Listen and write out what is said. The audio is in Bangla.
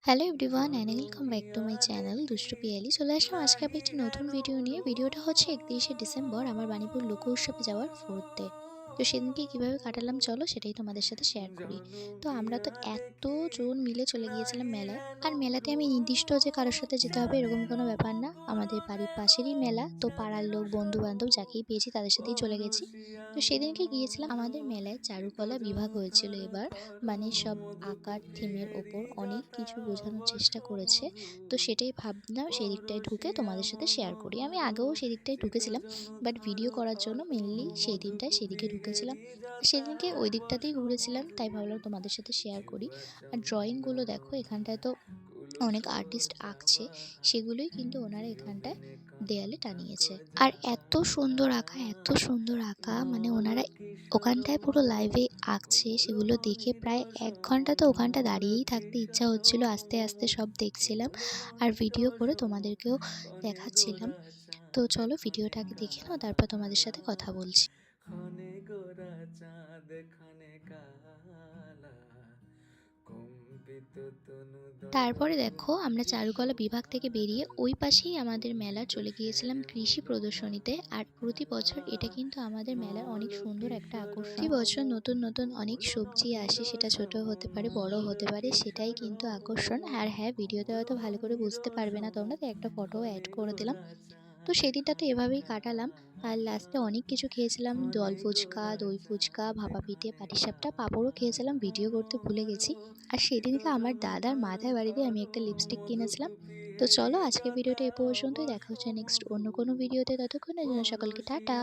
Hello everyone and welcome back to my channel দুষ্টু পিয়ালি। চলে আসলাম আজকে আমি একটি নতুন ভিডিও নিয়ে। ভিডিওটা হচ্ছে 31শে ডিসেম্বর আমার বাণীপুর লোক উৎসবে যাওয়ার 4th ডে। তো সেদিনকে কীভাবে কাটালাম চলো সেটাই তোমাদের সাথে শেয়ার করি। তো আমরা তো এতজন মিলে চলে গিয়েছিলাম মেলায়। আর মেলাতে আমি নির্দিষ্ট যে কারোর সাথে যেতে হবে এরকম কোনো ব্যাপার না, আমাদের বাড়ির পাশেরই মেলা, তো পাড়ার লোক বন্ধু বান্ধব যাকেই পেয়েছি তাদের সাথেই চলে গেছি। তো সেদিনকে গিয়েছিলাম, আমাদের মেলায় চারুকলা বিভাগ হয়েছিল এবার, মানে সব আঁকার থিমের ওপর অনেক কিছু বোঝানোর চেষ্টা করেছে। তো সেটাই ভাবলাম সেই দিকটায় ঢুকে তোমাদের সাথে শেয়ার করি। আমি আগেও সেই দিকটায় ঢুকেছিলাম, বাট ভিডিও করার জন্য মেনলি সেই দিনটায় সেদিকে ঢুকেছিলাম। সেদিনকে ওই দিকটাতেই ঘুরেছিলাম, তাই ভাবলাম তোমাদের সাথে শেয়ার করি। আর ড্রয়িংগুলো দেখো, এখানটায় তো অনেক আর্টিস্ট আঁকছে, সেগুলোই কিন্তু ওনারা এখানটায় দেয়ালে টানিয়েছে। আর এত সুন্দর আঁকা, এত সুন্দর আঁকা, মানে ওনারা ওখানটায় পুরো লাইভে আঁকছে, সেগুলো দেখে প্রায় 1 ঘন্টা তো ওখানটা দাঁড়িয়েই থাকতে ইচ্ছা হচ্ছিল। আস্তে আস্তে সব দেখছিলাম আর ভিডিও করে তোমাদেরকেও দেখাচ্ছিলাম। তো চলো ভিডিওটাকে দেখে নাও, তারপর তোমাদের সাথে কথা বলছি। ক্ষণে গোরা চাঁদ ক্ষণে কালা কম্পিত তনু তারপরে দোলন দেখো আমরা চারুকলা বিভাগ থেকে বেরিয়ে ওই পাশেই আমাদের মেলা চলে গিয়েছিলাম কৃষি প্রদর্শনীতে। আর প্রতি বছর এটা কিন্তু আমাদের মেলার অনেক সুন্দর একটা আকর্ষণ। প্রতি বছর নতুন নতুন অনেক সবজি আসে, সেটা ছোট হতে পারে বড় হতে পারে, সেটাই কিন্তু আকর্ষণ। আর হ্যাঁ, ভিডিওতে হয়তো ভালো করে বুঝতে পারবে না তোমরা, তো একটা ফটো অ্যাড করে দিলাম। তো সেদিনটা তো এভাবেই কাটালাম। আর লাস্টে অনেক কিছু খেয়েছিলাম, জল ফুচকা, দই ফুচকা, ভাপা পিঠে, পাটিসাপটা, পাঁপড়ও খেয়েছিলাম, ভিডিও করতে ভুলে গেছি। আর সেদিনকে আমার দাদার মাথায় বাড়ি দিয়ে আমি একটা লিপস্টিক কিনেছিলাম। তো চলো আজকের ভিডিওটা এ পর্যন্তই, দেখা হচ্ছে নেক্সট অন্য কোনো ভিডিওতে। ততক্ষণের জন্য সকলকে টাটা।